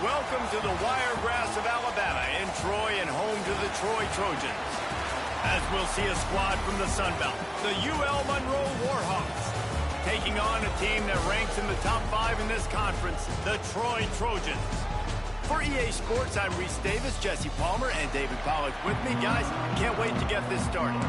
Welcome to the Wiregrass of Alabama in Troy and home to the Troy Trojans. As we'll see a squad from the Sun Belt, the ULM Warhawks, taking on a team that ranks in the top 5 in this conference, the Troy Trojans. For EA Sports, I'm Reese Davis, Jesse Palmer, and David Pollack with me. Guys, can't wait to get this started.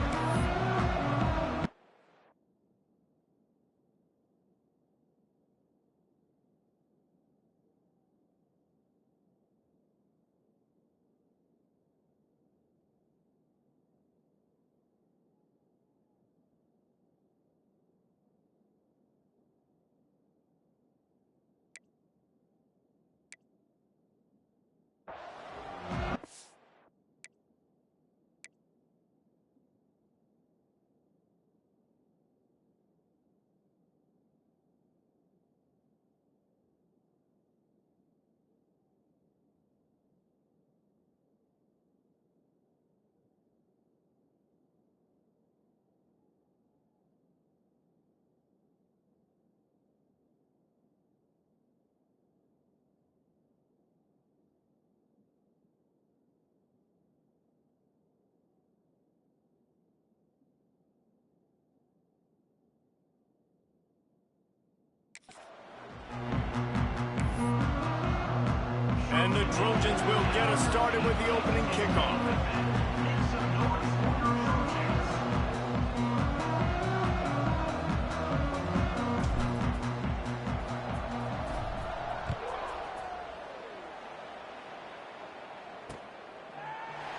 And the Trojans will get us started with the opening kickoff.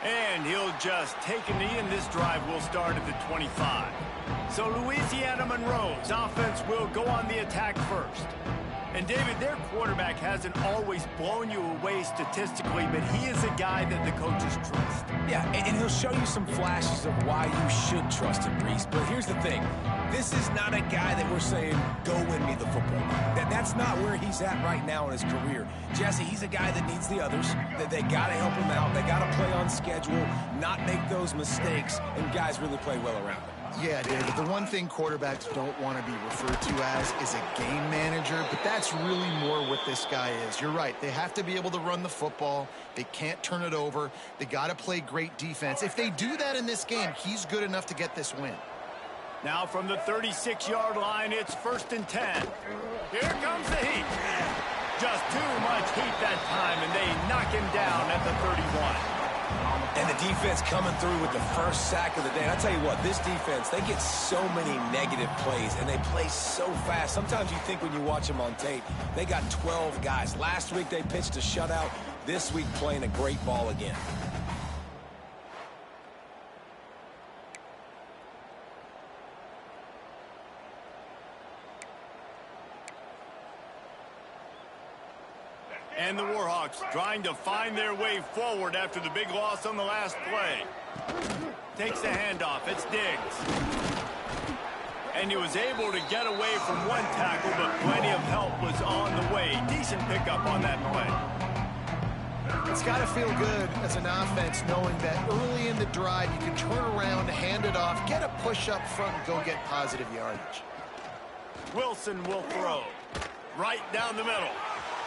And he'll just take a knee, and this drive will start at the 25. So Louisiana Monroe's offense will go on the attack first. And David, their quarterback hasn't always blown you away statistically, but he is a guy that the coaches trust. Yeah, and he'll show you some flashes of why you should trust him, Reese. But here's the thing. This is not a guy that we're saying, go win me the football. That's not where he's at right now in his career. Jesse, he's a guy that needs the others. That they got to help him out. They got to play on schedule, not make those mistakes, and guys really play well around him. Yeah, David, the one thing quarterbacks don't want to be referred to as is a game manager, but that's really more what this guy is. You're right. They have to be able to run the football. They can't turn it over. They got to play great defense. If they do that in this game, he's good enough to get this win. Now from the 36-yard line, it's 1st and 10. Here comes the heat. Just too much heat that time, and they knock him down at the 31. And the defense coming through with the first sack of the day. And I'll tell you what, this defense, they get so many negative plays, and they play so fast. Sometimes you think when you watch them on tape, they got 12 guys. Last week they pitched a shutout. This week playing a great ball again. And the Warhawks trying to find their way forward after the big loss on the last play. Takes the handoff. It's Diggs. And he was able to get away from one tackle, but plenty of help was on the way. Decent pickup on that play. It's got to feel good as an offense knowing that early in the drive you can turn around, hand it off, get a push up front, and go get positive yardage. Wilson will throw. Right down the middle.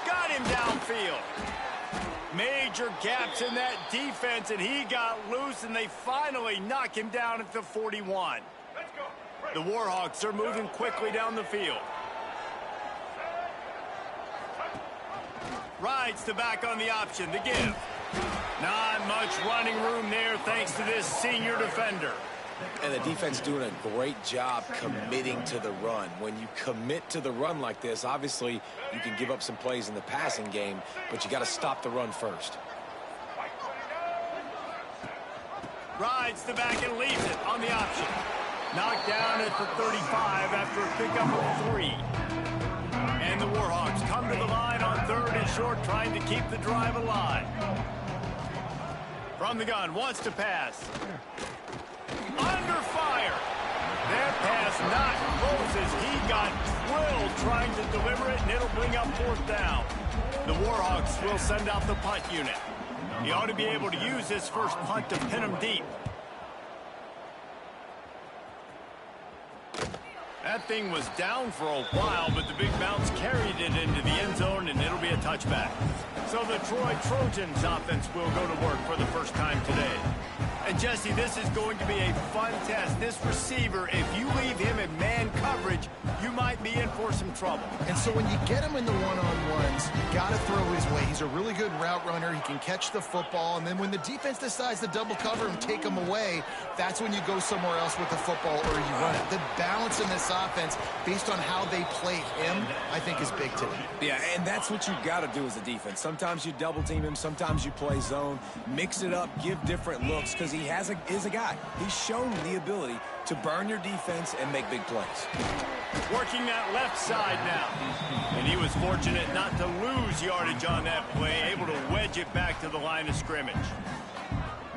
Got him downfield. Major gaps in that defense, and he got loose, and they finally knock him down at the 41. The Warhawks are moving quickly down the field. Rides the back on the option, the give. Not much running room there thanks to this senior defender. And the defense doing a great job committing to the run. When you commit to the run like this, obviously you can give up some plays in the passing game, but you got to stop the run first. Rides the back and leaves it on the option. Knocked down at the 35 after a pickup of 3. And the Warhawks come to the line on 3rd and short, trying to keep the drive alive. From the gun, wants to pass. Under fire. Their pass not close as he got drilled trying to deliver it, and it'll bring up 4th down. The Warhawks will send out the punt unit. He ought to be able to use his first punt to pin him deep. That thing was down for a while, but the big bounce carried it into the end zone, and it'll be a touchback. So the Troy Trojans offense will go to work for the first time today. And Jesse, this is going to be a fun test. This receiver, if you leave him in man coverage, you might be in for some trouble. And so when you get him in the one-on-ones, you got to throw his way. He's a really good route runner. He can catch the football. And then when the defense decides to double cover him, take him away, that's when you go somewhere else with the football or you run it. The balance in this offense, based on how they play him, I think is big today. Yeah, and that's what you got to do as a defense. Sometimes you double team him. Sometimes you play zone. Mix it up. Give different looks because he is a guy. He's shown the ability to burn your defense and make big plays. Working that left side now. And he was fortunate not to lose yardage on that play, able to wedge it back to the line of scrimmage.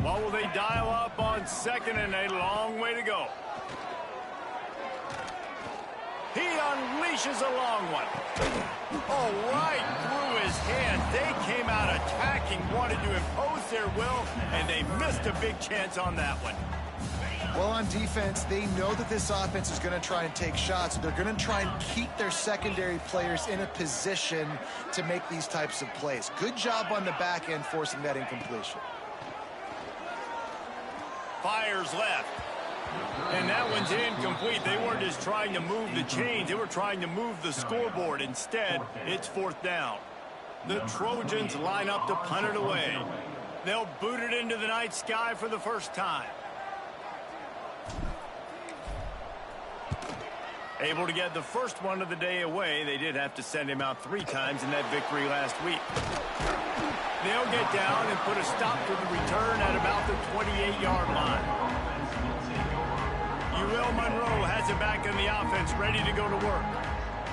What will they dial up on second and a long way to go? He unleashes a long one. Oh, right through his hands. They came out attacking, wanted to impose their will, and they missed a big chance on that one. Well, on defense, they know that this offense is going to try and take shots. They're going to try and keep their secondary players in a position to make these types of plays. Good job on the back end forcing that incompletion. Fires left. And that one's incomplete. They weren't just trying to move the chains. They were trying to move the scoreboard. Instead, it's fourth down. The Trojans line up to punt it away. They'll boot it into the night sky for the first time. Able to get the first one of the day away. They did have to send him out 3 times in that victory last week. They'll get down and put a stop to the return at about the 28-yard line. ULM has it back in the offense, ready to go to work.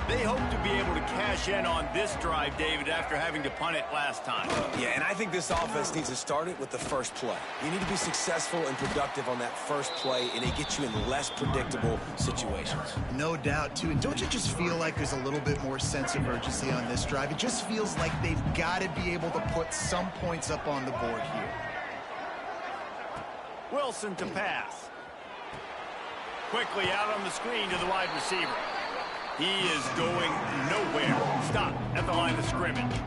They hope to be able to cash in on this drive, David, after having to punt it last time. Yeah, and I think this offense needs to start it with the first play. You need to be successful and productive on that first play, and it gets you in less predictable situations. No doubt, too. And don't you just feel like there's a little bit more sense of urgency on this drive? It just feels like they've got to be able to put some points up on the board here. Wilson to pass. Quickly out on the screen to the wide receiver. He is going nowhere. Stop at the line of scrimmage.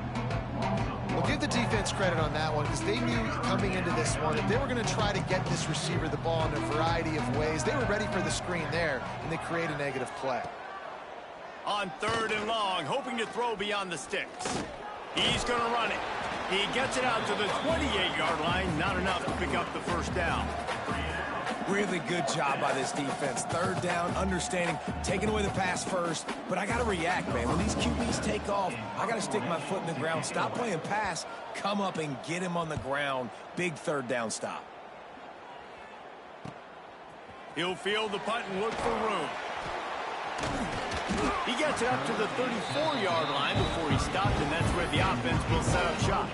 Well, give the defense credit on that one because they knew coming into this one that they were going to try to get this receiver the ball in a variety of ways. They were ready for the screen there, and they create a negative play. On 3rd and long, hoping to throw beyond the sticks. He's going to run it. He gets it out to the 28-yard line. Not enough to pick up the first down. Really good job by this defense. 3rd down, understanding, taking away the pass first. But I got to react, man. When these QBs take off, I got to stick my foot in the ground. Stop playing pass. Come up and get him on the ground. Big 3rd down stop. He'll field the punt and look for room. He gets it up to the 34-yard line before he stopped, and that's where the offense will set up shop.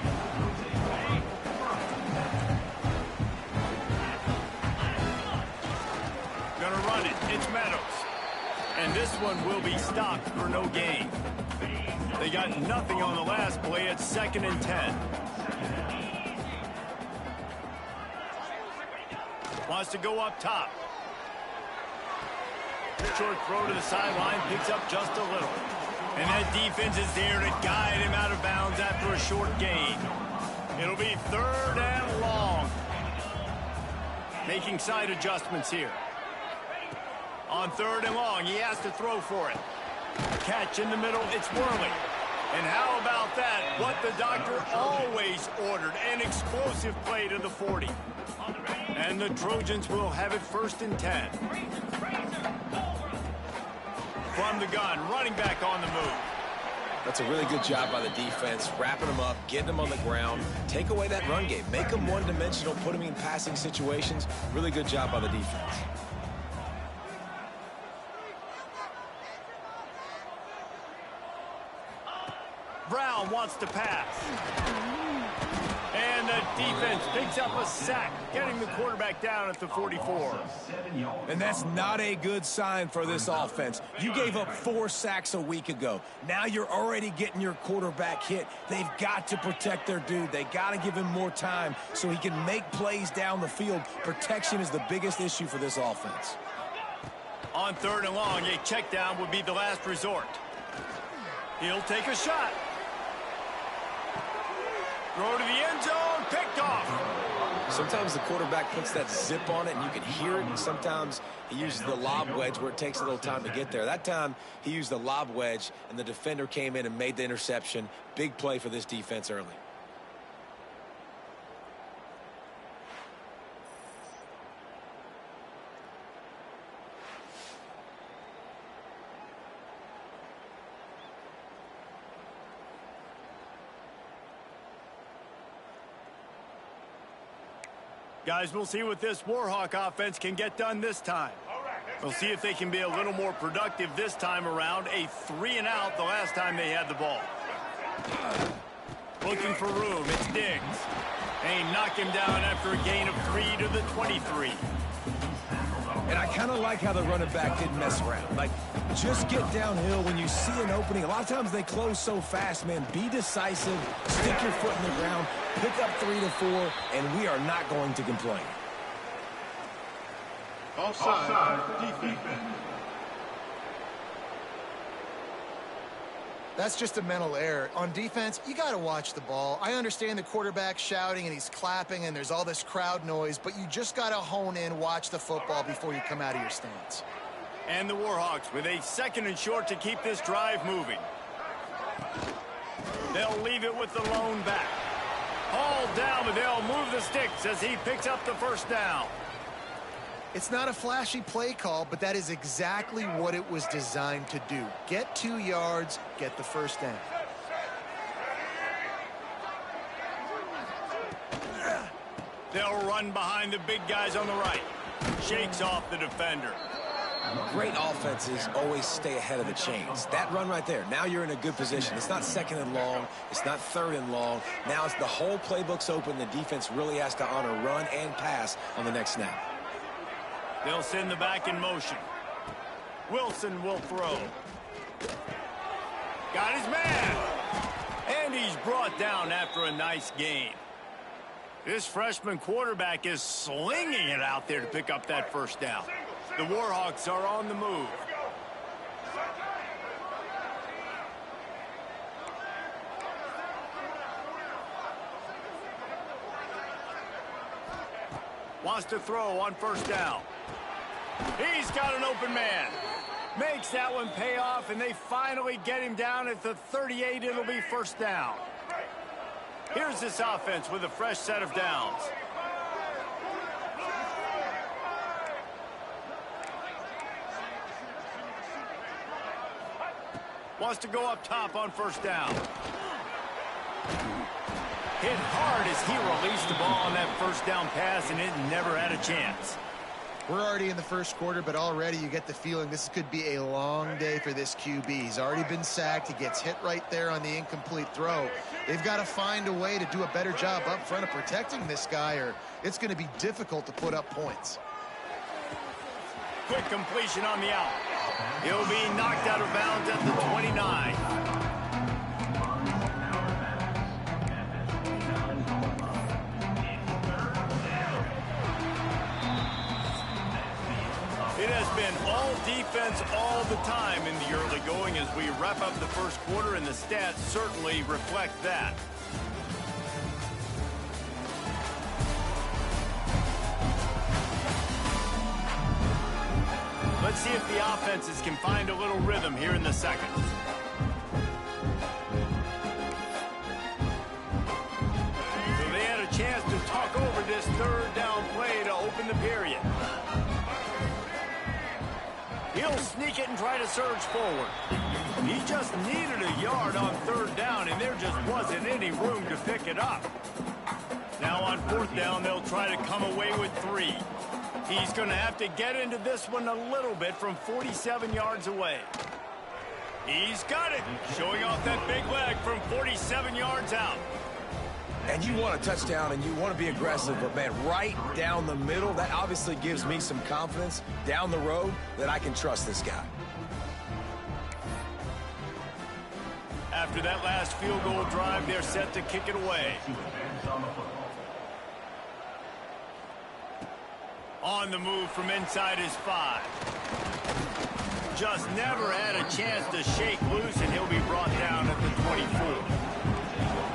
Gonna run it. It's Meadows. And this one will be stopped for no gain. They got nothing on the last play. It's 2nd and 10. Wants to go up top. Short throw to the sideline, picks up just a little. And that defense is there to guide him out of bounds after a short gain. It'll be 3rd and long. Making side adjustments here. On 3rd and long, he has to throw for it. Catch in the middle, it's Worley. And how about that? What the doctor always ordered, an explosive play to the 40. And the Trojans will have it 1st and 10. From the gun, running back on the move. That's a really good job by the defense, wrapping them up, getting them on the ground, take away that run game, make them one-dimensional, put them in passing situations. Really good job by the defense. Brown wants to pass. And the defense picks up a sack, getting the quarterback down at the 44. And that's not a good sign for this offense. You gave up 4 sacks a week ago. Now you're already getting your quarterback hit. They've got to protect their dude. They got to give him more time so he can make plays down the field. Protection is the biggest issue for this offense. On 3rd and long, a check down would be the last resort. He'll take a shot. Throw to the end zone, picked off. Sometimes the quarterback puts that zip on it and you can hear it, and sometimes he uses the lob wedge where it takes a little time to get there. That time he used the lob wedge and the defender came in and made the interception. Big play for this defense early. Guys, we'll see what this Warhawk offense can get done this time. We'll see if they can be a little more productive this time around. A 3-and-out the last time they had the ball. Looking for room. It's Diggs. They knock him down after a gain of 3 to the 23. And I kind of like how the running back didn't mess around. Like, just get downhill when you see an opening. A lot of times they close so fast, man. Be decisive, stick your foot in the ground, pick up 3 to 4, and we are not going to complain. Offside, defense. That's just a mental error. On defense, you got to watch the ball. I understand the quarterback shouting and he's clapping and there's all this crowd noise, but you just got to hone in, watch the football before you come out of your stance. And the Warhawks with a 2nd and short to keep this drive moving. They'll leave it with the lone back. Hauled down, but they'll move the sticks as he picks up the 1st down. It's not a flashy play call, but that is exactly what it was designed to do. Get 2 yards, get the 1st down. They'll run behind the big guys on the right. Shakes off the defender. Great offenses always stay ahead of the chains. That run right there, now you're in a good position. It's not 2nd and long. It's not 3rd and long. Now it's the whole playbook's open. The defense really has to honor run and pass on the next snap. They'll send the back in motion. Wilson will throw. Got his man. And he's brought down after a nice gain. This freshman quarterback is slinging it out there to pick up that 1st down. The Warhawks are on the move. Wants to throw on 1st down. He's got an open man. Makes that one pay off, and they finally get him down at the 38. It'll be 1st down. Here's this offense with a fresh set of downs. Wants to go up top on 1st down. Hit hard as he released the ball on that 1st down pass, and it never had a chance. We're already in the 1st quarter, but already you get the feeling this could be a long day for this QB. He's already been sacked. He gets hit right there on the incomplete throw. They've got to find a way to do a better job up front of protecting this guy, or it's going to be difficult to put up points. Quick completion on the out. He'll be knocked out of bounds at the 29. It has been all defense all the time in the early going as we wrap up the 1st quarter, and the stats certainly reflect that. Let's see if the offenses can find a little rhythm here in the 2nd. So they had a chance to talk over this 3rd down play to open the period. He'll sneak it and try to surge forward. He just needed a yard on 3rd down, and there just wasn't any room to pick it up. Now on 4th down, they'll try to come away with 3. He's going to have to get into this one a little bit from 47 yards away. He's got it, showing off that big leg from 47 yards out. And you want a touchdown and you want to be aggressive, but man, right down the middle, that obviously gives me some confidence down the road that I can trust this guy. After that last field goal drive, they're set to kick it away. On the move from inside his 5. just never had a chance to shake loose, and he'll be brought down at the 24.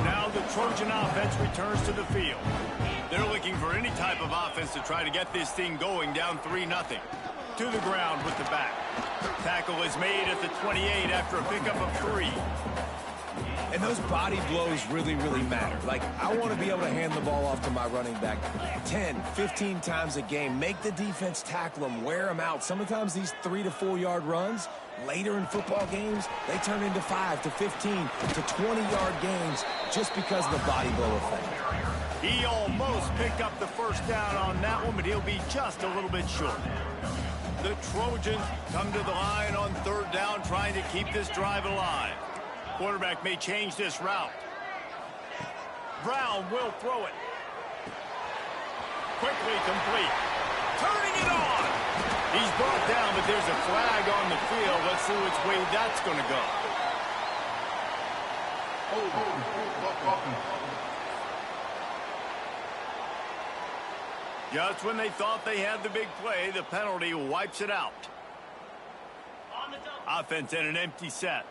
Now the Trojan offense returns to the field. They're looking for any type of offense to try to get this thing going, down 3-0. To the ground with the back. Tackle is made at the 28 after a pickup of 3. And those body blows really, really matter. Like, I want to be able to hand the ball off to my running back 10, 15 times a game. Make the defense tackle them, wear them out. Sometimes these 3 to 4 yard runs, later in football games, they turn into 5 to 15 to 20 yard gains just because of the body blow effect. He almost picked up the first down on that one, but he'll be just a little bit short. The Trojans come to the line on 3rd down, trying to keep this drive alive. Quarterback may change this route. Brown will throw it. Quickly complete. Turning it on. He's brought down, but there's a flag on the field. Let's see which way that's going to go. Just when they thought they had the big play, the penalty wipes it out. Offense in an empty set.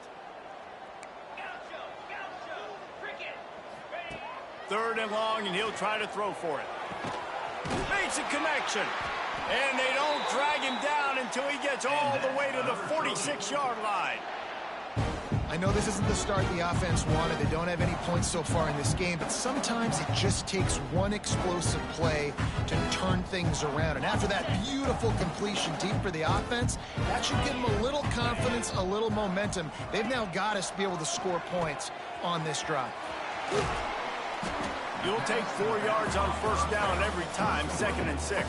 3rd and long, and he'll try to throw for it. Makes a connection. And they don't drag him down until he gets all the way to the 46-yard line. I know this isn't the start the offense wanted. They don't have any points so far in this game, but sometimes it just takes one explosive play to turn things around. And after that beautiful completion deep for the offense, that should give them a little confidence, a little momentum. They've now got us to be able to score points on this drive. You'll take 4 yards on 1st down every time, 2nd and 6.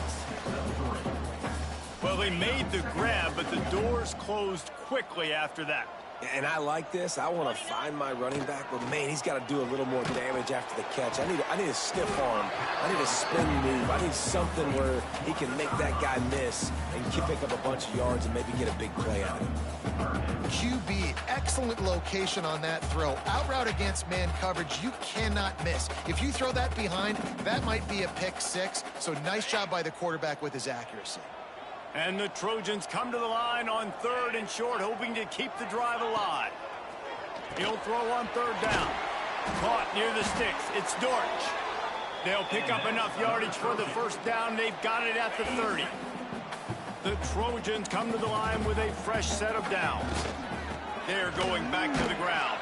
Well, they made the grab, but the doors closed quickly after that. And I like this. I want to find my running back, but man, he's got to do a little more damage after the catch. I need a stiff arm. I need a spin move. I need something where he can make that guy miss and pick up a bunch of yards and maybe get a big play out of it. QB, excellent location on that throw. Out route against man coverage, you cannot miss. If you throw that behind, that might be a pick 6. So nice job by the quarterback with his accuracy. And the Trojans come to the line on 3rd and short, hoping to keep the drive alive. He'll throw on 3rd down. Caught near the sticks. It's Dortch. They'll pick up enough yardage for the 1st down. They've got it at the 30. The Trojans come to the line with a fresh set of downs. They're going back to the ground.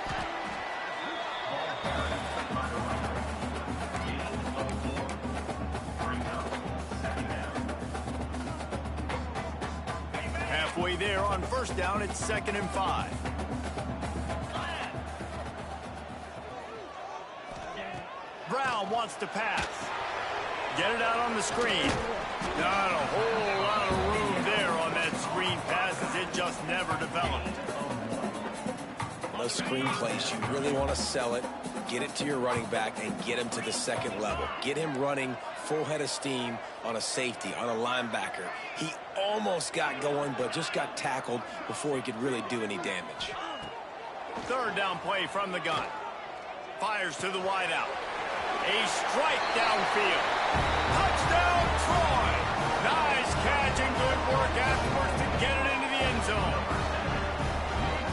Halfway there on 1st down, it's 2nd and 5. Brown wants to pass. Get it out on the screen. Not a whole lot of room there on that screen pass, as it just never developed. Those screen plays, you really want to sell it, get it to your running back, and get him to the 2nd level. Get him running full head of steam on a safety, on a linebacker. He almost got going, but just got tackled before he could really do any damage. 3rd down play from the gun. Fires to the wideout. A strike downfield. Touchdown, Troy! Nice catch and good work afterwards to get it into the end zone.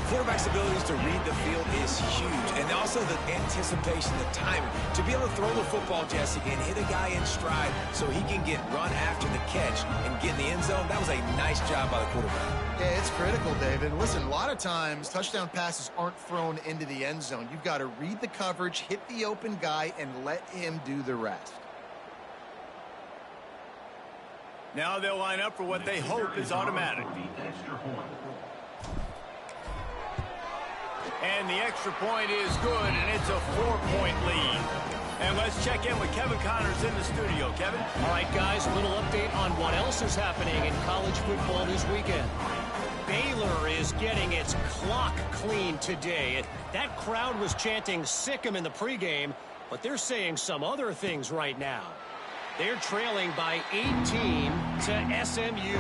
Quarterback's abilities to read the field is huge, and also the anticipation, the timing. To be able to throw the football, Jesse, and hit a guy in stride so he can get run after the catch and get in the end zone, that was a nice job by the quarterback. Yeah, it's critical, David. Listen, a lot of times touchdown passes aren't thrown into the end zone. You've got to read the coverage, hit the open guy, and let him do the rest. Now they'll line up for what they hope is automatic. And the extra point is good, and it's a 4-point lead. And let's check in with Kevin Connors in the studio. Kevin? All right, guys, a little update on what else is happening in college football this weekend. Baylor is getting its clock cleaned today. That crowd was chanting "sick 'em" in the pregame, but they're saying some other things right now. They're trailing by 18 to SMU.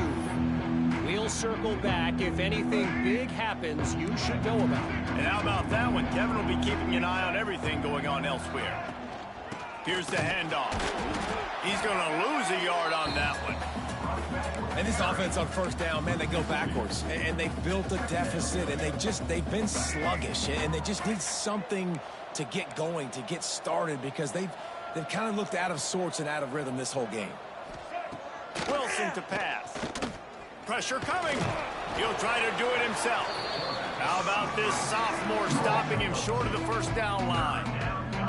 We'll circle back. If anything big happens, you should know about it. And how about that one? Kevin will be keeping an eye on everything going on elsewhere. Here's the handoff. He's going to lose a yard on that one. And this offense on first down, man, they go backwards. And they built a deficit, and they've been sluggish. And they just need something to get going, to get started, because they've kind of looked out of sorts and out of rhythm this whole game. Wilson to pass. Pressure coming. He'll try to do it himself. How about this sophomore stopping him short of the first down line?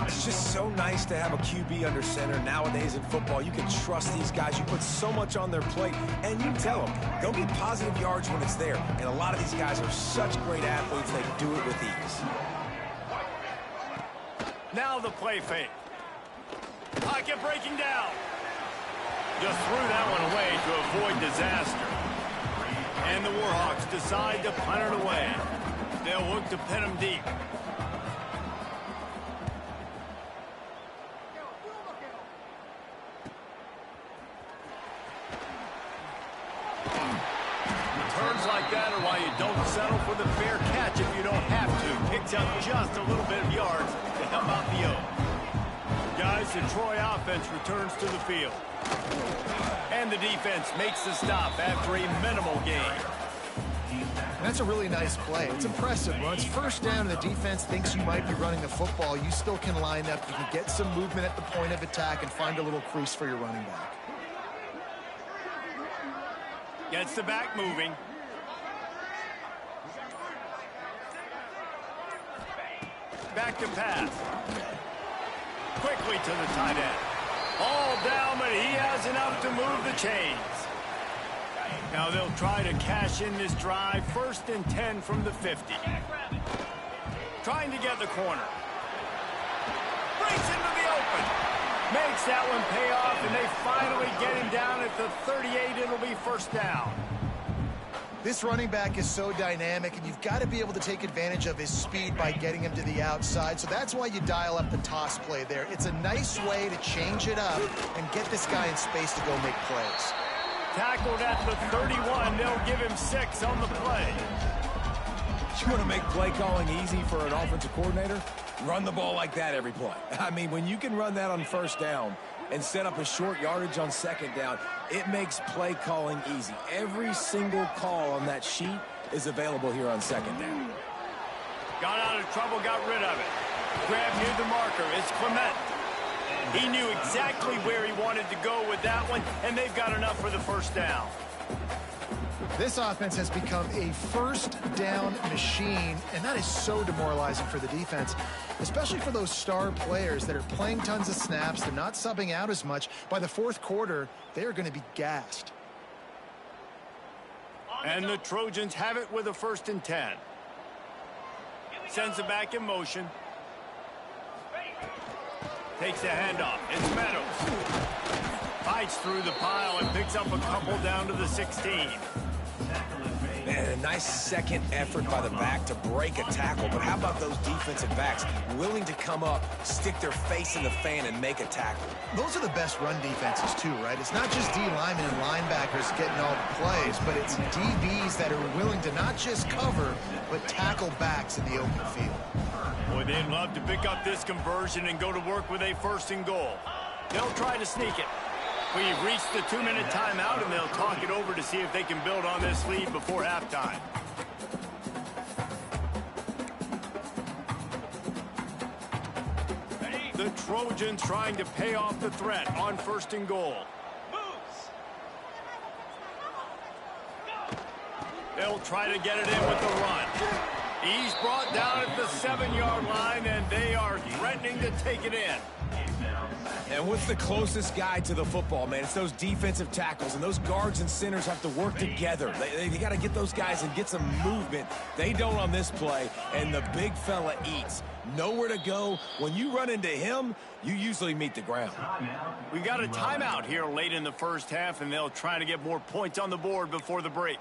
It's just so nice to have a QB under center nowadays in football. You can trust these guys. You put so much on their plate, and you tell them, go get positive yards when it's there. And a lot of these guys are such great athletes, they do it with ease. Now the play fake. Pocket breaking down. Just threw that one away to avoid disaster. And the Warhawks decide to punt it away. They'll look to pin him deep. Returns like that are why you don't settle for the fair catch if you don't have to. Picks up just a little bit of yards to help out the O. Guys, the Troy offense returns to the field. And the defense makes the stop after a minimal gain. That's a really nice play. It's impressive. When it's first down and the defense thinks you might be running the football, you still can line up. You can get some movement at the point of attack and find a little crease for your running back. Gets the back moving. Back to pass. Quickly to the tight end. All down, but he has enough to move the chains. Now they'll try to cash in this drive. 1st and 10 from the 50. Trying to get the corner. Breaks into the open. Makes that one pay off, and they finally get him down at the 38. It'll be first down. This running back is so dynamic, and you've got to be able to take advantage of his speed by getting him to the outside. So that's why you dial up the toss play there. It's a nice way to change it up and get this guy in space to go make plays. Tackled at the 31. They'll give him 6 on the play. You want to make play calling easy for an offensive coordinator? Run the ball like that every play. I mean, when you can run that on first down and set up a short yardage on second down, it makes play calling easy. Every single call on that sheet is available here on second down. Got out of trouble, got rid of it. Grab near the marker. It's Clement. He knew exactly where he wanted to go with that one, and they've got enough for the first down. This offense has become a first down machine, and that is so demoralizing for the defense, especially for those star players that are playing tons of snaps. They're not subbing out as much. By the fourth quarter, they are going to be gassed. And the Trojans have it with a 1st and 10. Sends it back in motion. Takes a handoff. It's Meadows. Fights through the pile and picks up a couple down to the 16. Man, a nice second effort by the back to break a tackle. But how about those defensive backs willing to come up, stick their face in the fan, and make a tackle? Those are the best run defenses, too, right? It's not just D linemen and linebackers getting all the plays, but it's DBs that are willing to not just cover, but tackle backs in the open field. Boy, they'd love to pick up this conversion and go to work with a 1st and goal. They'll try to sneak it. We've reached the 2-minute timeout, and they'll talk it over to see if they can build on this lead before halftime. The Trojans trying to pay off the threat on 1st and goal. They'll try to get it in with the run. He's brought down at the 7-yard line, and they are threatening to take it in. And what's the closest guy to the football, man? It's those defensive tackles, and those guards and centers have to work together. They got to get those guys and get some movement. They don't on this play, and the big fella eats. Nowhere to go. When you run into him, you usually meet the ground. We got a timeout here late in the first half, and they'll try to get more points on the board before the break.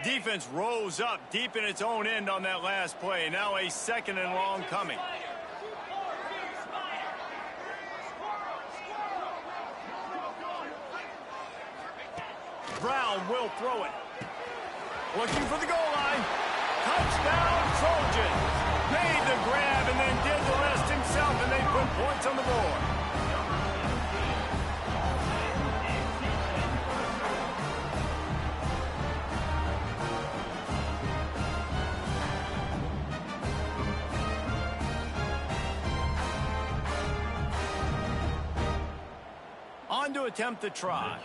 Defense rose up deep in its own end on that last play. Now a 2nd and long coming. Brown will throw it. Looking for the goal line. Touchdown, Trojans. Made the grab and then did the rest himself, and they put points on the board. to attempt the try.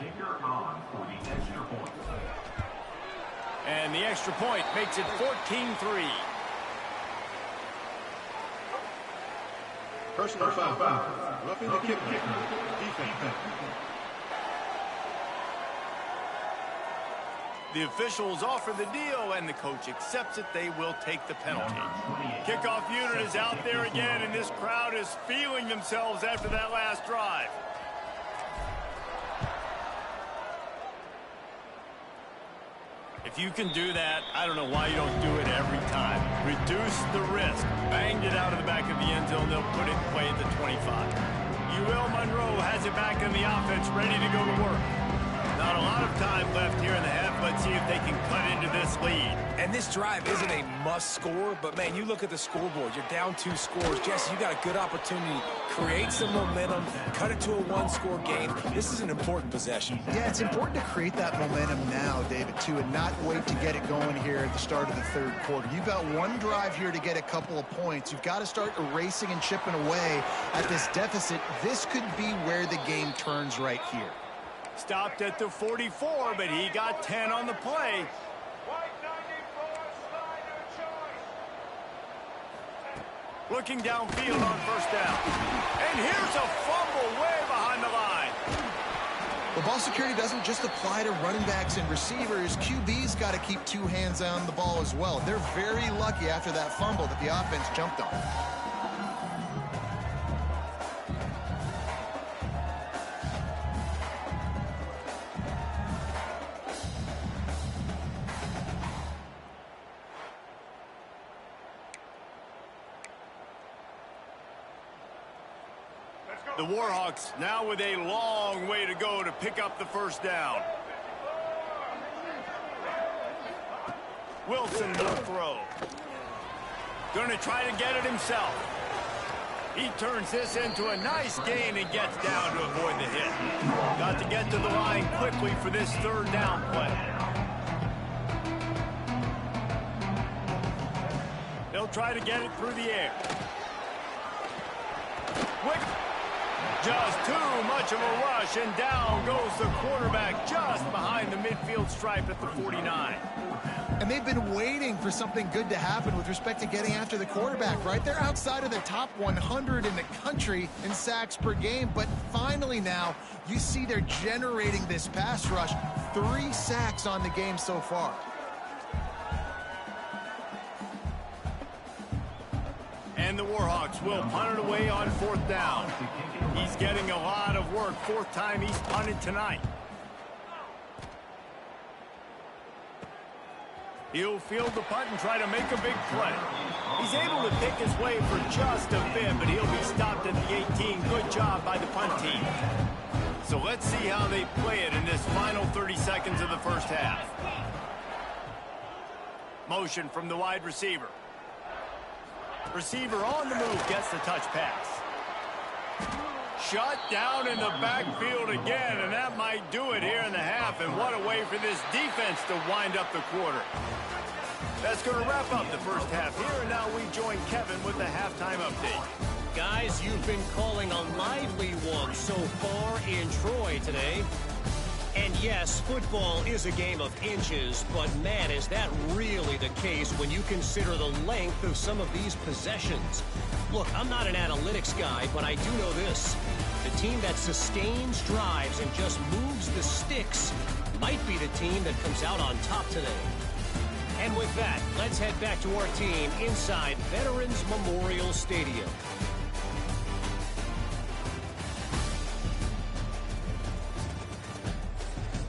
And the extra point makes it 14-3. Personal foul. Roughing the kick. Defense. The officials offer the deal, and the coach accepts it. They will take the penalty. Kickoff unit is out there again, and this crowd is feeling themselves after that last drive. If you can do that, I don't know why you don't do it every time. Reduce the risk. Banged it out of the back of the end zone. They'll put it in play at the 25. UL Monroe has it back in the offense, ready to go to work. Not a lot of time left here in the half. Let's see if they can cut into this lead. And this drive isn't a must score, but man, you look at the scoreboard. You're down 2 scores. Jesse, you got a good opportunity. Create some momentum. Cut it to a 1-score game. This is an important possession. Yeah, it's important to create that momentum now, David, too, and not wait to get it going here at the start of the third quarter. You've got one drive here to get a couple of points. You've got to start erasing and chipping away at this deficit. This could be where the game turns right here. Stopped at the 44, but he got 10 on the play. Looking downfield on first down. And here's a fumble way behind the line. The ball security doesn't just apply to running backs and receivers. QB's got to keep 2 hands on the ball as well. They're very lucky after that fumble that the offense jumped on. The Warhawks now with a long way to go to pick up the first down. Wilson will throw. Going to try to get it himself. He turns this into a nice gain and gets down to avoid the hit. Got to get to the line quickly for this third down play. They'll try to get it through the air. Quick. Just too much of a rush, and down goes the quarterback just behind the midfield stripe at the 49. And they've been waiting for something good to happen with respect to getting after the quarterback, right? They're outside of the top 100 in the country in sacks per game, but finally now you see they're generating this pass rush. 3 sacks on the game so far. And the Warhawks will punt it away on 4th down. He's getting a lot of work. 4th time he's punted tonight. He'll field the punt and try to make a big play. He's able to pick his way for just a bit, but he'll be stopped at the 18. Good job by the punt team. So let's see how they play it in this final 30 seconds of the first half. Motion from the wide receiver. Receiver on the move gets the touch pass. Shut down in the backfield again, and that might do it here in the half. And what a way for this defense to wind up the quarter. That's going to wrap up the first half here, and now we join Kevin with the halftime update. Guys, you've been calling a lively one so far in Troy today. And yes, football is a game of inches, but man, is that really the case when you consider the length of some of these possessions. Look, I'm not an analytics guy, but I do know this. The team that sustains drives and just moves the sticks might be the team that comes out on top today. And with that, let's head back to our team inside Veterans Memorial Stadium.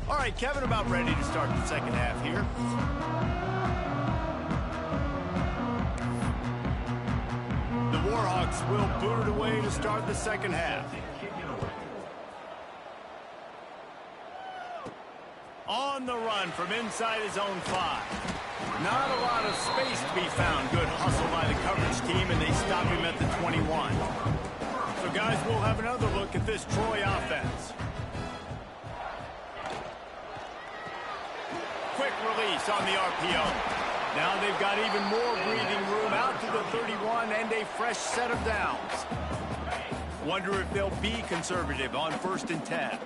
All right, Kevin, about ready to start the second half here. The Warhawks will boot it away to start the second half. On the run from inside his own 5. Not a lot of space to be found. Good hustle by the coverage team, and they stop him at the 21. So, guys, we'll have another look at this Troy offense. Quick release on the RPO. Now they've got even more breathing room out to the 31 and a fresh set of downs. Wonder if they'll be conservative on 1st and 10.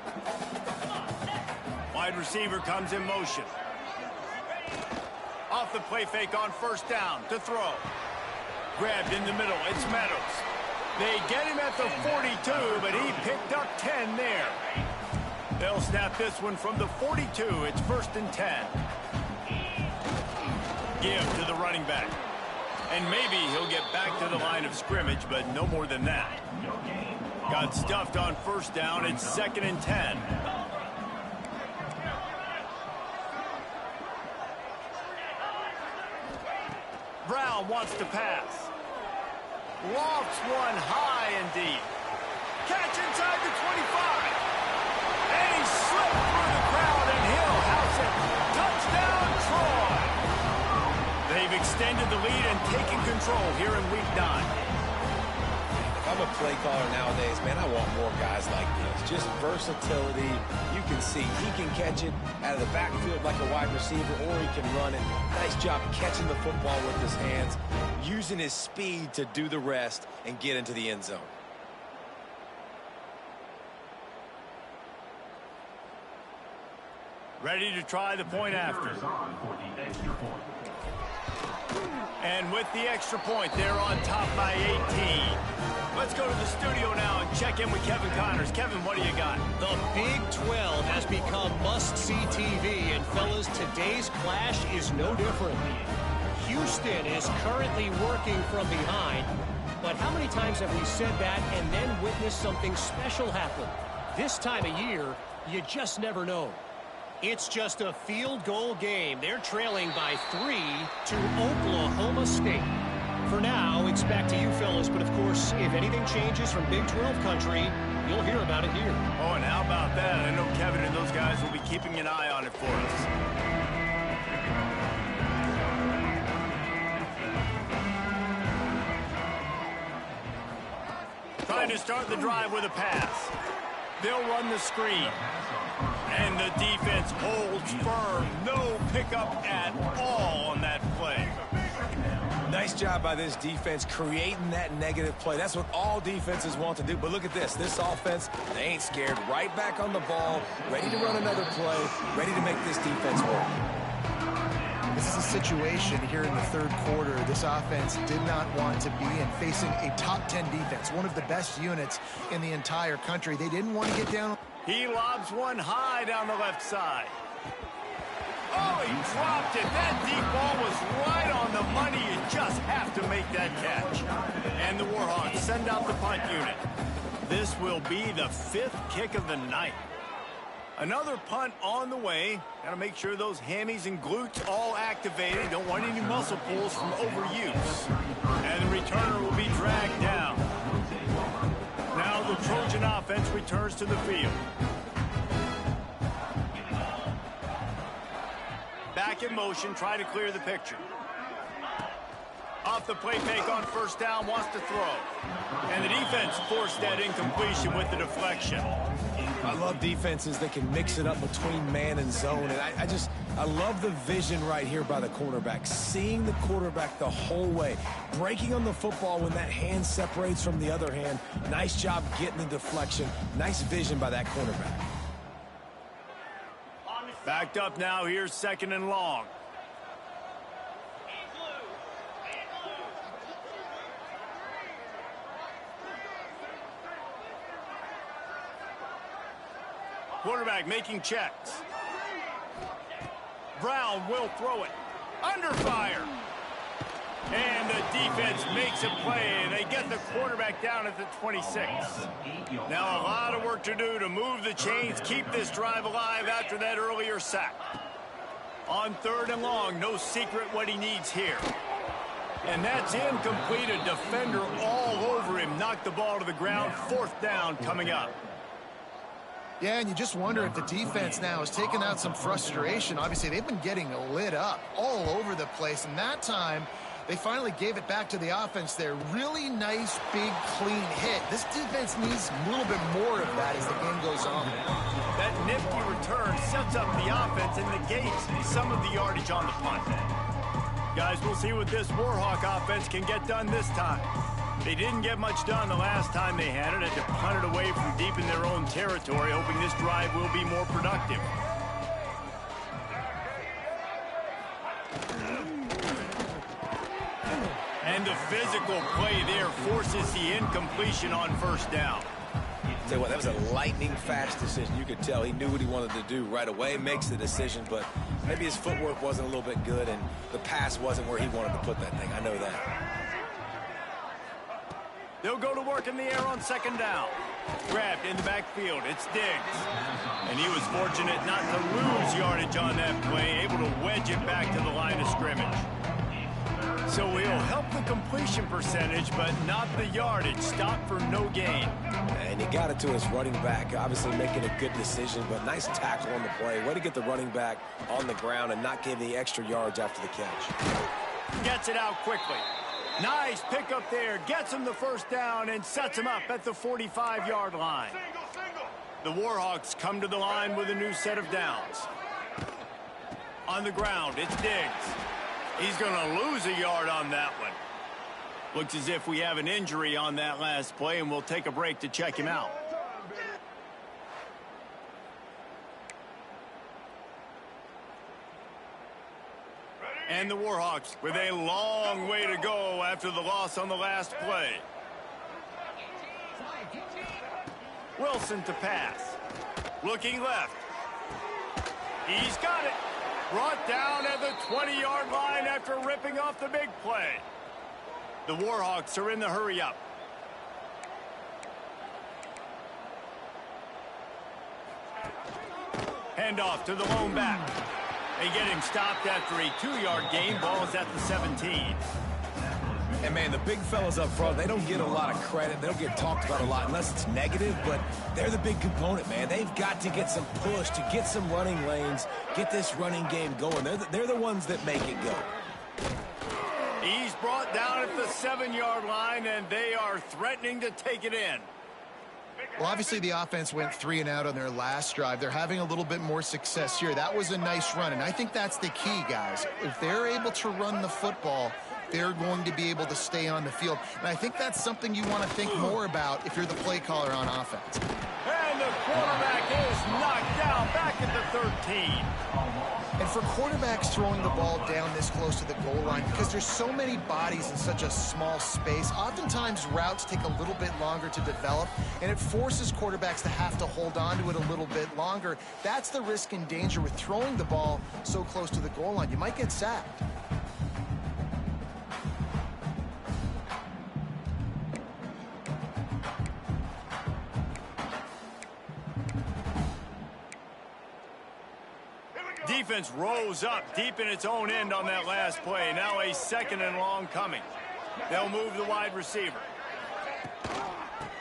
Wide receiver comes in motion. Off the play fake on 1st down to throw. Grabbed in the middle. It's Meadows. They get him at the 42, but he picked up 10 there. They'll snap this one from the 42. It's 1st and 10. Give to the running back. And maybe he'll get back to the line of scrimmage, but no more than that. Got stuffed on 1st down. It's 2nd and 10. Brown wants to pass. Lofts one high and deep. Catch inside the 25. And he slipped through the crowd, and he'll house it. Touchdown, Troy. They've extended the lead and taken control here in Week 9. If I'm a play caller nowadays, man, I want more guys like this. Just versatility. You can see he can catch it out of the backfield like a wide receiver, or he can run it. Nice job catching the football with his hands, using his speed to do the rest and get into the end zone. Ready to try the point after. And with the extra point, they're on top by 18. Let's go to the studio now and check in with Kevin Connors. Kevin, what do you got? The Big 12 has become must-see TV, and fellas, today's clash is no different. Houston is currently working from behind, but how many times have we said that and then witnessed something special happen? This time of year, you just never know. It's just a field goal game. They're trailing by 3 to Oklahoma State. For now, it's back to you fellas, but of course, if anything changes from Big 12 country, you'll hear about it here. Oh, and how about that? I know Kevin and those guys will be keeping an eye on it for us. Trying to start the drive with a pass. They'll run the screen. And the defense holds firm. No pickup at all on that play. Nice job by this defense creating that negative play. That's what all defenses want to do. But look at this. This offense, they ain't scared. Right back on the ball, ready to run another play, ready to make this defense work. This is a situation here in the 3rd quarter. This offense did not want to be in, facing a top 10 defense, one of the best units in the entire country. They didn't want to get down. He lobs one high down the left side. Oh, he dropped it. That deep ball was right on the money. You just have to make that catch. And the Warhawks send out the punt unit. This will be the 5th kick of the night. Another punt on the way. Got to make sure those hammies and glutes all activated. Don't want any muscle pulls from overuse. And the returner will be dragged down. Now the Trojan offense returns to the field. Back in motion, try to clear the picture. Off the play fake on 1st down, wants to throw. And the defense forced that incompletion with the deflection. I love defenses that can mix it up between man and zone. And I love the vision right here by the cornerback. Seeing the quarterback the whole way. Breaking on the football when that hand separates from the other hand. Nice job getting the deflection. Nice vision by that cornerback. Backed up now, here's 2nd and long. Quarterback making checks. Brown will throw it. Under fire. And the defense makes a play, and they get the quarterback down at the 26. Now a lot of work to do to move the chains, keep this drive alive after that earlier sack. On 3rd and long, no secret what he needs here. And that's incomplete. A defender all over him. Knocked the ball to the ground. 4th down coming up. Yeah, and you just wonder if the defense now is taking out some frustration. Obviously, they've been getting lit up all over the place, and that time they finally gave it back to the offense there. Really nice, big, clean hit. This defense needs a little bit more of that as the game goes on. That nifty return sets up the offense and negates some of the yardage on the punt. Guys, we'll see what this Warhawk offense can get done this time. They didn't get much done the last time they had it. Had to punt it away from deep in their own territory, hoping this drive will be more productive. And the physical play there forces the incompletion on first down. Tell you what, that was a lightning-fast decision. You could tell he knew what he wanted to do right away, makes the decision, but maybe his footwork wasn't a little bit good, and the pass wasn't where he wanted to put that thing. I know that. They'll go to work in the air on second down. Grabbed in the backfield. It's Diggs. And he was fortunate not to lose yardage on that play, able to wedge it back to the line of scrimmage. So he'll help the completion percentage, but not the yardage. Stop for no gain. And he got it to his running back, obviously making a good decision, but nice tackle on the play. Way to get the running back on the ground and not give the extra yards after the catch. Gets it out quickly. Nice pickup there. Gets him the first down and sets him up at the 45-yard line. The Warhawks come to the line with a new set of downs. On the ground, it's Diggs. He's going to lose a yard on that one. Looks as if we have an injury on that last play, and we'll take a break to check him out. And the Warhawks with a long way to go after the loss on the last play. Wilson to pass. Looking left. He's got it. Brought down at the 20-yard line after ripping off the big play. The Warhawks are in the hurry-up. Handoff to the lone back. They get him stopped after a 2-yard gain. Ball is at the 17. And, man, the big fellas up front, they don't get a lot of credit. They don't get talked about a lot unless it's negative, but they're the big component, man. They've got to get some push, to get some running lanes, get this running game going. They're the ones that make it go. He's brought down at the 7-yard line, and they are threatening to take it in. Well, obviously the offense went 3 and out on their last drive. They're having a little bit more success here. That was a nice run, and I think that's the key, guys. If they're able to run the football, they're going to be able to stay on the field. And I think that's something you want to think more about if you're the play caller on offense. And the quarterback is knocked down back at the 13. And for quarterbacks throwing the ball down this close to the goal line, because there's so many bodies in such a small space, oftentimes routes take a little bit longer to develop, and it forces quarterbacks to have to hold on to it a little bit longer. That's the risk and danger with throwing the ball so close to the goal line. You might get sacked. Defense rose up deep in its own end on that last play. Now a 2nd and long coming. They'll move the wide receiver.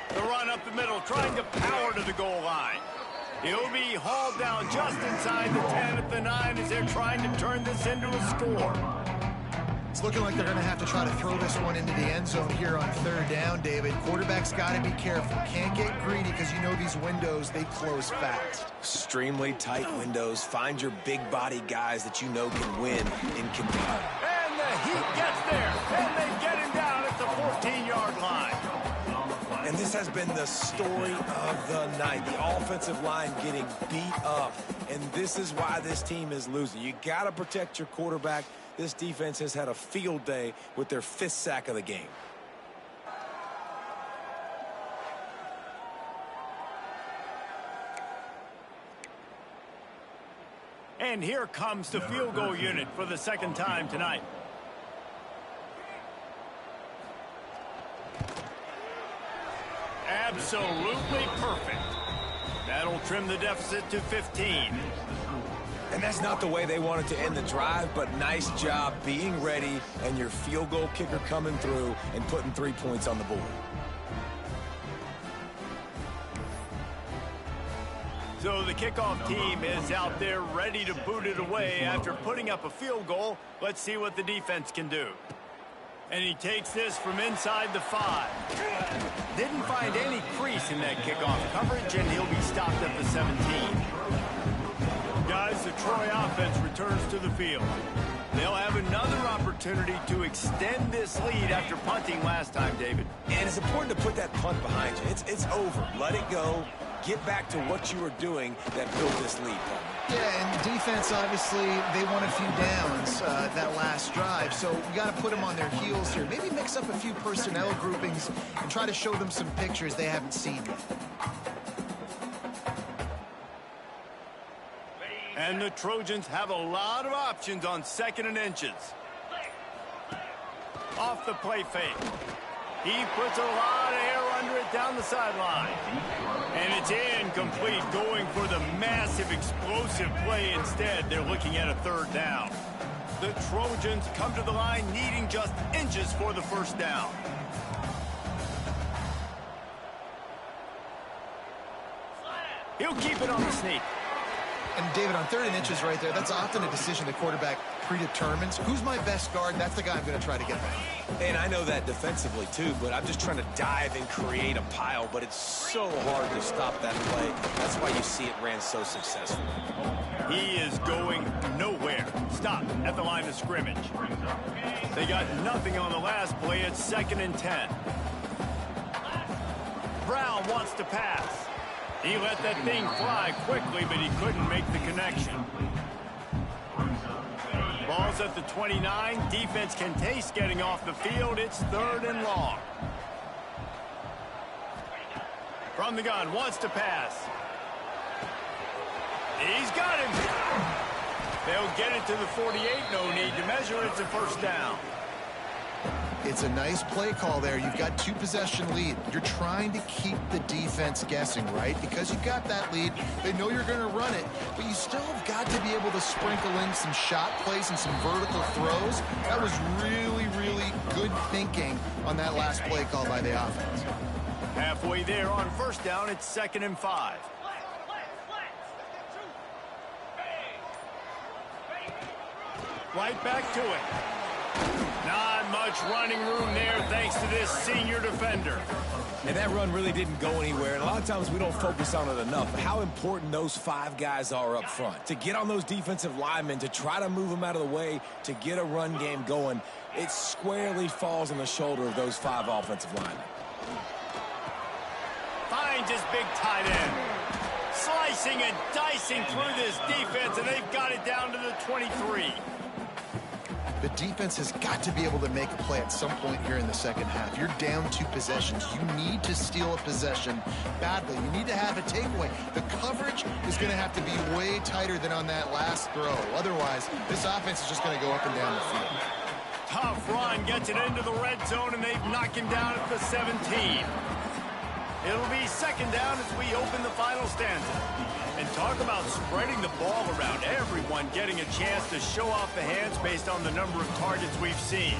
The run up the middle, trying to power to the goal line. He'll be hauled down just inside the 10 at the 9 as they're trying to turn this into a score. It's looking like they're going to have to try to throw this one into the end zone here on 3rd down, David. Quarterback's got to be careful. Can't get greedy because you know these windows, they close fast. Extremely tight windows. Find your big body guys that you know can win in Kentucky. And the heat gets there, and they get him down at the 14-yard line. And this has been the story of the night. The offensive line getting beat up, and this is why this team is losing. You got to protect your quarterback. This defense has had a field day with their 5th sack of the game. And here comes the field goal unit for the 2nd time tonight. Absolutely perfect. That'll trim the deficit to 15. And that's not the way they wanted to end the drive, but nice job being ready and your field goal kicker coming through and putting 3 points on the board. So the kickoff team is out there ready to boot it away after putting up a field goal. Let's see what the defense can do. And he takes this from inside the 5. Didn't find any crease in that kickoff coverage, and he'll be stopped at the 17. Guys, the Troy offense returns to the field. They'll have another opportunity to extend this lead after punting last time, David. And it's important to put that punt behind you. It's over. Let it go. Get back to what you were doing that built this lead. Yeah, and defense, obviously, they won a few downs that last drive, so we got to put them on their heels here. Maybe mix up a few personnel groupings and try to show them some pictures they haven't seen yet. And the Trojans have a lot of options on 2nd and inches. Off the play fake. He puts a lot of air under it down the sideline. And it's incomplete, going for the massive explosive play instead. They're looking at a 3rd down. The Trojans come to the line needing just inches for the 1st down. He'll keep it on the sneak. And, David, on 3rd and inches right there, that's often a decision the quarterback predetermines. Who's my best guard? That's the guy I'm going to try to get back. And I know that defensively, too, but I'm just trying to dive and create a pile, but it's so hard to stop that play. That's why you see it ran so successfully. He is going nowhere. Stop at the line of scrimmage. They got nothing on the last play. It's 2nd and 10. Brown wants to pass. He let that thing fly quickly, but he couldn't make the connection. Ball's at the 29. Defense can taste getting off the field. It's 3rd and long. From the gun, wants to pass. He's got him. They'll get it to the 48. No need to measure. It's a 1st down. It's a nice play call there. You've got 2-possession lead. You're trying to keep the defense guessing, right? Because you've got that lead. They know you're going to run it, but you still have got to be able to sprinkle in some shot plays and some vertical throws. That was really, really good thinking on that last play call by the offense. Halfway there on 1st down, it's 2nd and 5. Right back to it. Not much running room there thanks to this senior defender. And that run really didn't go anywhere. And a lot of times we don't focus on it enough. But how important those 5 guys are up front. To get on those defensive linemen, to try to move them out of the way, to get a run game going, it squarely falls on the shoulder of those 5 offensive linemen. Finds his big tight end. Slicing and dicing through this defense, and they've got it down to the 23. The defense has got to be able to make a play at some point here in the 2nd half. You're down 2 possessions. You need to steal a possession badly. You need to have a takeaway. The coverage is going to have to be way tighter than on that last throw. Otherwise, this offense is just going to go up and down the field. Tough run, gets it into the red zone, and they've knocked him down at the 17. It'll be 2nd down as we open the final stanza. And talk about spreading the ball around, everyone getting a chance to show off the hands based on the number of targets we've seen.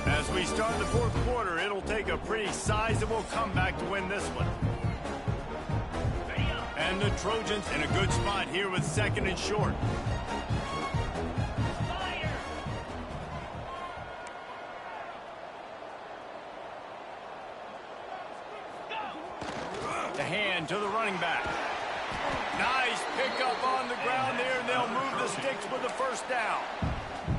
As we start the 4th quarter, it'll take a pretty sizable comeback to win this one. And the Trojans in a good spot here with 2nd and short. The hand to the running back. Nice pickup on the ground there, and they'll move the sticks with the 1st down.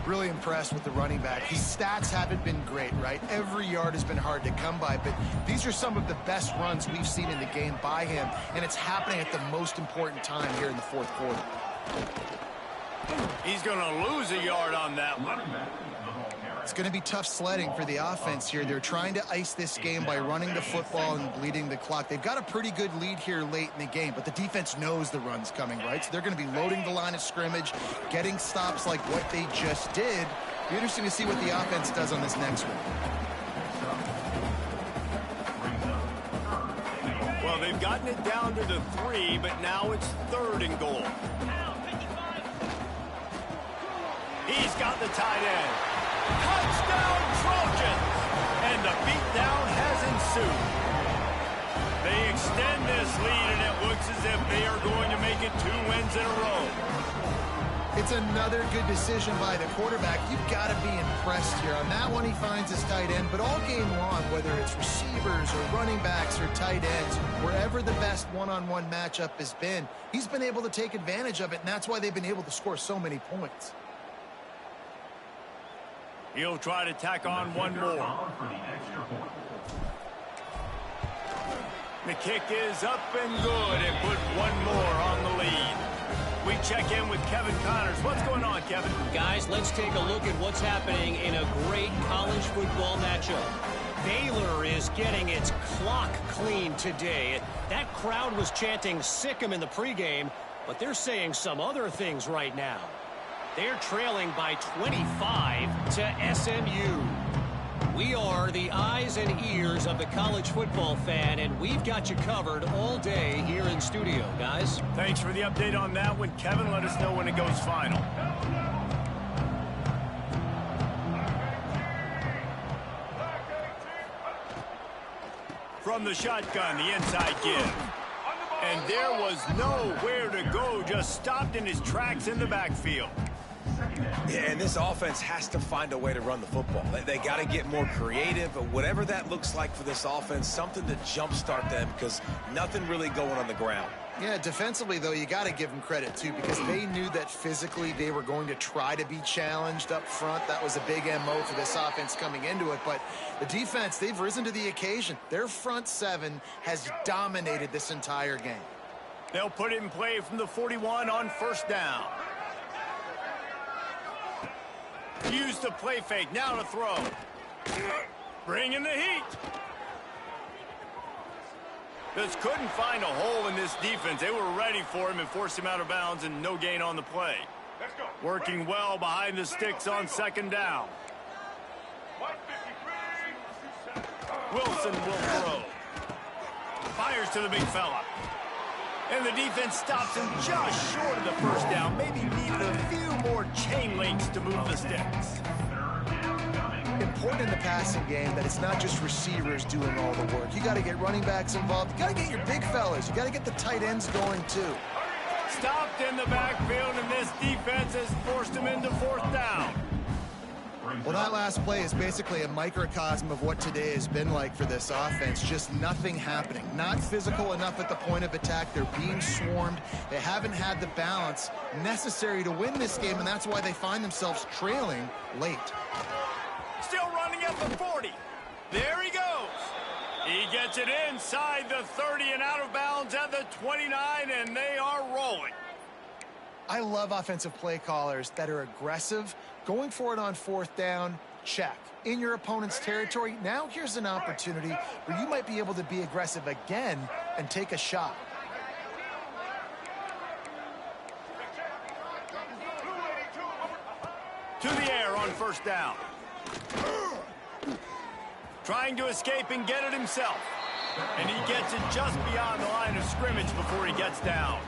Really impressed with the running back. His stats haven't been great, right? Every yard has been hard to come by, but these are some of the best runs we've seen in the game by him, and it's happening at the most important time here in the 4th quarter. He's going to lose a yard on that one. It's going to be tough sledding for the offense here. They're trying to ice this game by running the football and bleeding the clock. They've got a pretty good lead here late in the game, but the defense knows the run's coming, right? So they're going to be loading the line of scrimmage, getting stops like what they just did. It'll be interesting to see what the offense does on this next one. Well, they've gotten it down to the 3, but now it's 3rd and goal. He's got the tight end. Touchdown, Trojans! And the beatdown has ensued. They extend this lead, and it looks as if they are going to make it 2 wins in a row. It's another good decision by the quarterback. You've got to be impressed here. On that one, he finds his tight end, but all game long, whether it's receivers or running backs or tight ends, wherever the best one-on-one matchup has been, he's been able to take advantage of it, and that's why they've been able to score so many points. He'll try to tack on one more. The kick is up and good and put one more on the lead. We check in with Kevin Connors. What's going on, Kevin? Guys, let's take a look at what's happening in a great college football matchup. Baylor is getting its clock cleaned today. That crowd was chanting "sick 'em" in the pregame, but they're saying some other things right now. They're trailing by 25 to SMU. We are the eyes and ears of the college football fan, and we've got you covered all day here in studio, guys. Thanks for the update on that one, Kevin. Let us know when it goes final. From the shotgun, the inside give. And there was nowhere to go, just stopped in his tracks in the backfield. Yeah, and this offense has to find a way to run the football. They got to get more creative, but whatever that looks like for this offense, something to jumpstart them because nothing really going on the ground. Yeah, defensively, though, you got to give them credit, too, because they knew that physically they were going to try to be challenged up front. That was a big MO for this offense coming into it. But the defense, they've risen to the occasion. Their front seven has dominated this entire game. They'll put it in play from the 41 on first down. Use the play fake. Now to throw. Bring in the heat. Just couldn't find a hole in this defense. They were ready for him and forced him out of bounds, and no gain on the play. Working well behind the sticks on second down. Wilson will throw. Fires to the big fella. And the defense stops him just short of the first down. Maybe needed a few more chain links to move the sticks. Important in the passing game that it's not just receivers doing all the work. You got to get running backs involved. You got to get your big fellas. You got to get the tight ends going too. Stopped in the backfield, and this defense has forced him into fourth down. Well, that last play is basically a microcosm of what today has been like for this offense. Just nothing happening. Not physical enough at the point of attack. They're being swarmed. They haven't had the balance necessary to win this game, and that's why they find themselves trailing late. Still running at the 40. There he goes. He gets it inside the 30 and out of bounds at the 29, and they are rolling. I love offensive play callers that are aggressive. Going for it on fourth down, check. In your opponent's territory, now here's an opportunity where you might be able to be aggressive again and take a shot. To the air on first down. Trying to escape and get it himself. And he gets it just beyond the line of scrimmage before he gets down.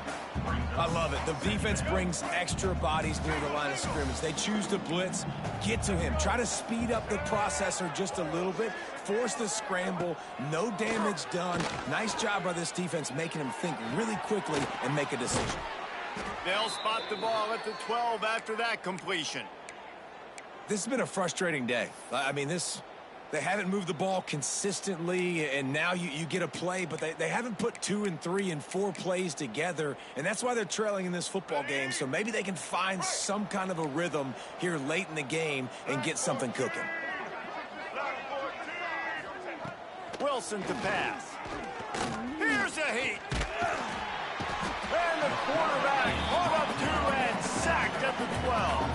I love it. The defense brings extra bodies near the line of scrimmage. They choose to blitz, get to him, try to speed up the processor just a little bit, force the scramble, no damage done. Nice job by this defense making him think really quickly and make a decision. They'll spot the ball at the 12 after that completion. This has been a frustrating day. I mean, they haven't moved the ball consistently, and now you get a play, but they haven't put 2 and 3 and 4 plays together, and that's why they're trailing in this football game. So maybe they can find some kind of a rhythm here late in the game and get something cooking. Wilson to pass. Here's a heat. And the quarterback pulled up 2 and sacked at the 12.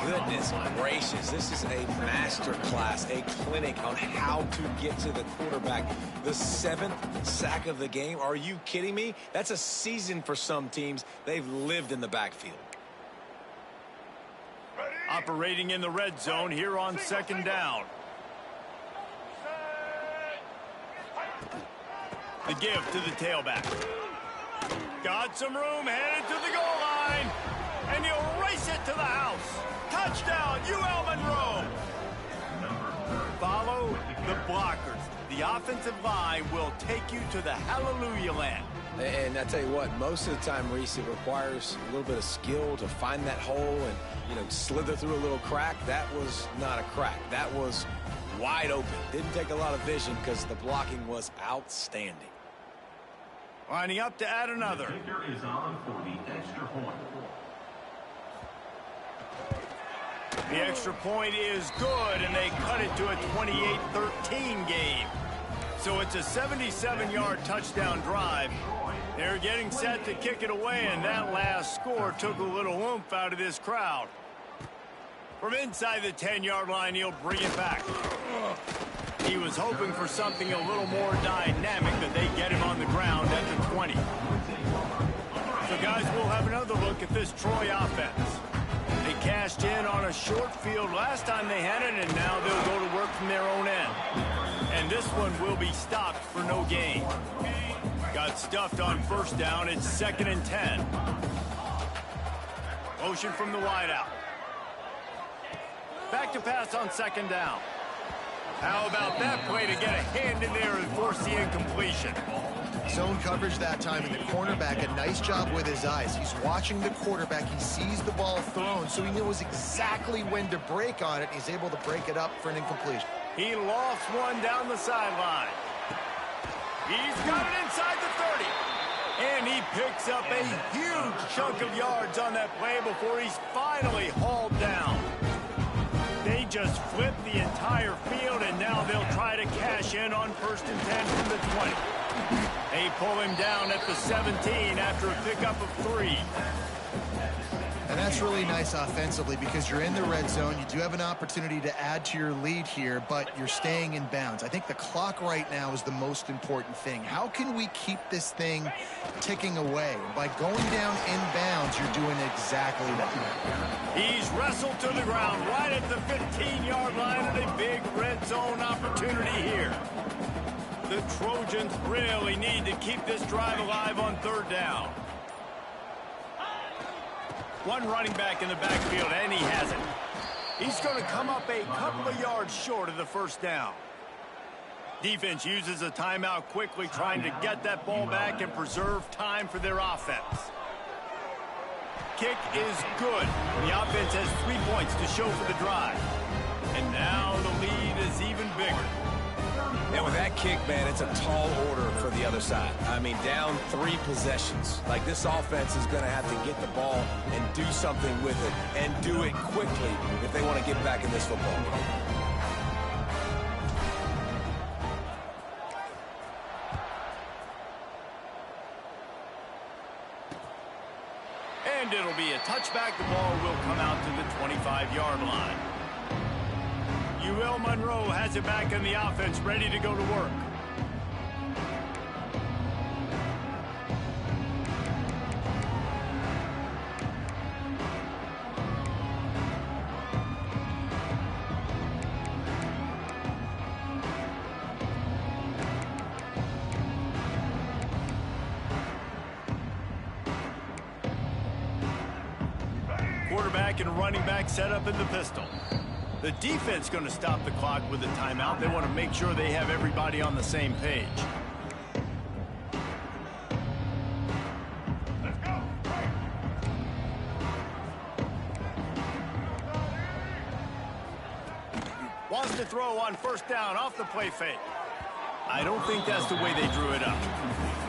Goodness gracious, this is a master class, a clinic on how to get to the quarterback. The 7th sack of the game. Are you kidding me? That's a season for some teams. They've lived in the backfield. Operating in the red zone here on second down. The give to the tailback. Got some room, headed to the goal line. And he'll race it to the house. Touchdown, UL Monroe. Follow the blockers. the offensive line will take you to the hallelujah land. And I tell you what, most of the time, Reese, it requires a little bit of skill to find that hole and, you know, slither through a little crack. That was not a crack. That was wide open. Didn't take a lot of vision because the blocking was outstanding. Lining up to add another. The kicker is on for the extra point. The extra point is good, and they cut it to a 28-13 game. So it's a 77-yard touchdown drive. They're getting set to kick it away, and that last score took a little oomph out of this crowd. From inside the 10-yard line, he'll bring it back. He was hoping for something a little more dynamic, that they get him on the ground at the 20. So, guys, we'll have another look at this Troy offense. They cashed in on a short field last time they had it, and now they'll go to work from their own end. And this one will be stopped for no gain. Got stuffed on first down. It's 2nd and 10. Motion from the wideout. Back to pass on 2nd down. How about that play to get a hand in there and force the incompletion? Zone coverage that time, and the cornerback, a nice job with his eyes. He's watching the quarterback. He sees the ball thrown, so he knows exactly when to break on it. He's able to break it up for an incompletion. He lost one down the sideline. He's got it inside the 30. And he picks up a huge chunk of yards on that play before he's finally hauled down. They just flipped the entire field, and now they'll try to cash in on 1st and 10 from the 20. They pull him down at the 17 after a pickup of 3. And that's really nice offensively because you're in the red zone. You do have an opportunity to add to your lead here, but you're staying in bounds. I think the clock right now is the most important thing. How can we keep this thing ticking away? By going down in bounds, you're doing exactly that. He's wrestled to the ground right at the 15-yard line, and a big red zone opportunity here. The Trojans really need to keep this drive alive on 3rd down. One running back in the backfield, and he has it. He's going to come up a couple of yards short of the 1st down. Defense uses a timeout quickly, trying to get that ball back and preserve time for their offense. Kick is good. The offense has 3 points to show for the drive. And now the lead is even bigger. And with that kick, man, it's a tall order for the other side. I mean, down 3 possessions. Like, this offense is going to have to get the ball and do something with it, and do it quickly if they want to get back in this football game. And it'll be a touchback. The ball will come out to the 25-yard line. UL Monroe has it back in the offense, ready to go to work. Quarterback and running back set up in the pistol. The defense going to stop the clock with a timeout. They want to make sure they have everybody on the same page. Let's go. Wants to throw on 1st down off the play fake. I don't think that's the way they drew it up.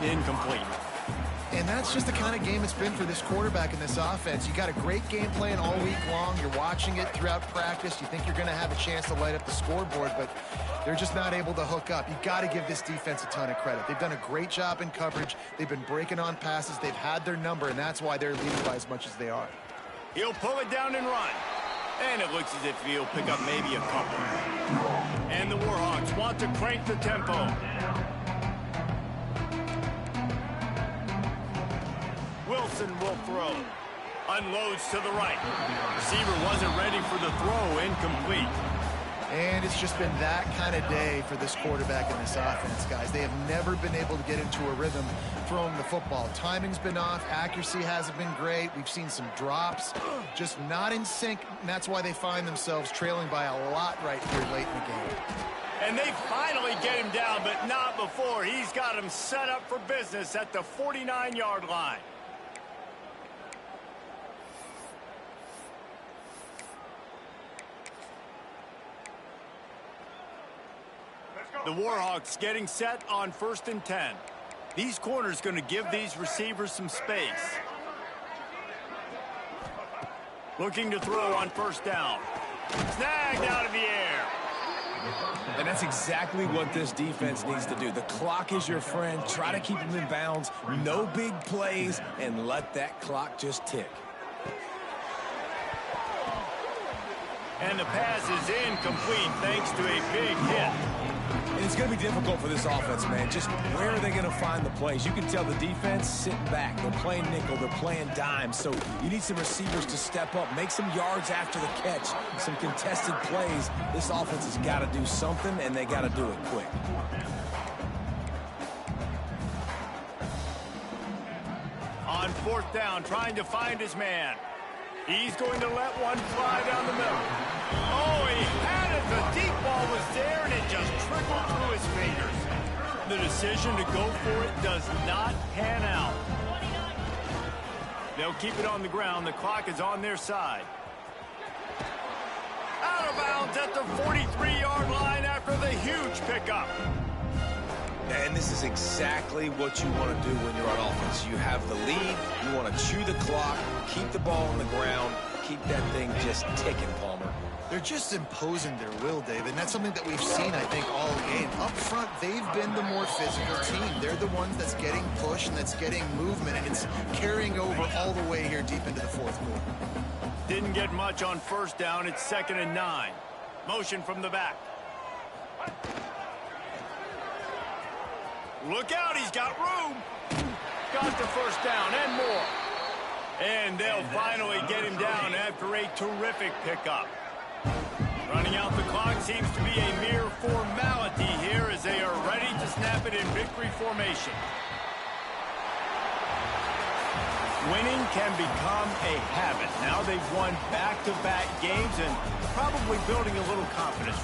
Incomplete. And that's just the kind of game it's been for this quarterback in this offense. You got a great game plan all week long. You're watching it throughout practice. You think you're going to have a chance to light up the scoreboard, but they're just not able to hook up. You got to give this defense a ton of credit. They've done a great job in coverage. They've been breaking on passes. They've had their number, and that's why they're leading by as much as they are. He'll pull it down and run. And it looks as if he'll pick up maybe a couple. And the Warhawks want to crank the tempo. Wilson will throw. Unloads to the right. Receiver wasn't ready for the throw. Incomplete. And it's just been that kind of day for this quarterback in this offense, guys. They have never been able to get into a rhythm throwing the football. Timing's been off. Accuracy hasn't been great. We've seen some drops, just not in sync, and that's why they find themselves trailing by a lot right here late in the game. And they finally get him down, but not before. He's got him set up for business at the 49-yard line. The Warhawks getting set on 1st and 10. These corners going to give these receivers some space. Looking to throw on 1st down. Snagged out of the air. And that's exactly what this defense needs to do. The clock is your friend. Try to keep them in bounds. No big plays, and let that clock just tick. And the pass is incomplete thanks to a big hit. And it's going to be difficult for this offense, man. Just where are they going to find the plays? You can tell the defense sitting back. They're playing nickel. They're playing dime. So you need some receivers to step up, make some yards after the catch, some contested plays. This offense has got to do something, and they got to do it quick. On 4th down, trying to find his man. He's going to let one fly down the middle. Oh, he had it. The deep ball was there, and it just trickled through his fingers. The decision to go for it does not pan out. They'll keep it on the ground. The clock is on their side. Out of bounds at the 43-yard line after the huge pickup. And this is exactly what you want to do when you're on offense. You have the lead. You want to chew the clock, keep the ball on the ground, keep that thing just ticking, Palmer. They're just imposing their will, David, and that's something that we've seen, I think, all game. Up front, they've been the more physical team. They're the ones that's getting pushed and that's getting movement, and it's carrying over all the way here deep into the 4th quarter. Didn't get much on 1st down. It's 2nd and 9. Motion from the back. Look out, he's got room. Got the 1st down and more. And they'll finally get him down after a terrific pickup. Running out the clock seems to be a mere formality here as they are ready to snap it in victory formation. Winning can become a habit. Now they've won back-to-back games and probably building a little confidence.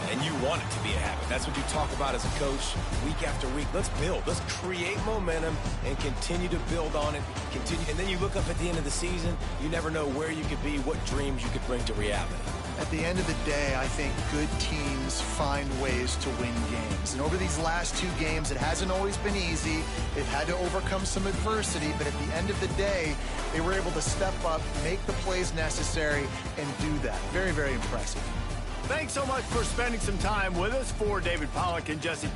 And you want it to be a habit. That's what you talk about as a coach week after week. Let's build. Let's create momentum and continue to build on it. And then you look up at the end of the season, you never know where you could be, what dreams you could bring to reality. At the end of the day, I think good teams find ways to win games. And over these last 2 games, it hasn't always been easy. They've had to overcome some adversity, but at the end of the day, they were able to step up, make the plays necessary, and do that. Very, very impressive. Thanks so much for spending some time with us. For David Pollack and Jesse